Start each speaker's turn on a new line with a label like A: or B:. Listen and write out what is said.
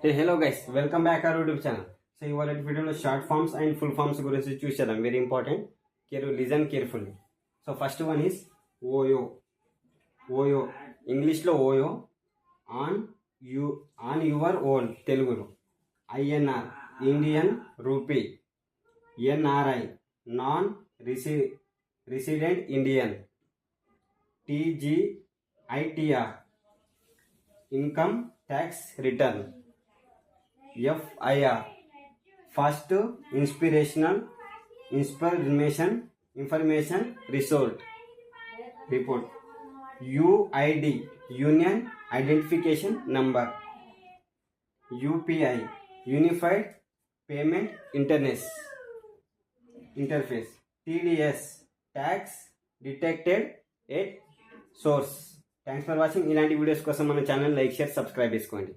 A: Hey, hello guys, welcome back our YouTube channel. So ఇవాళ వీడియోలో short forms and full forms గురించి చూసేద్దాం. Very important. Listen carefully. So first one is OYO. OYO ఇంగ్లీష్లో OYO. On your own తెలుగులో INR Indian rupee. NRI non resident Indian. TGITR income tax return. FIR first information report. UID union identification number. UPI unified payment interface. TDS tax detected at source. Thanks for watching. ఇలాంటి videos కోసం మన channel like share subscribe చేసుకోండి.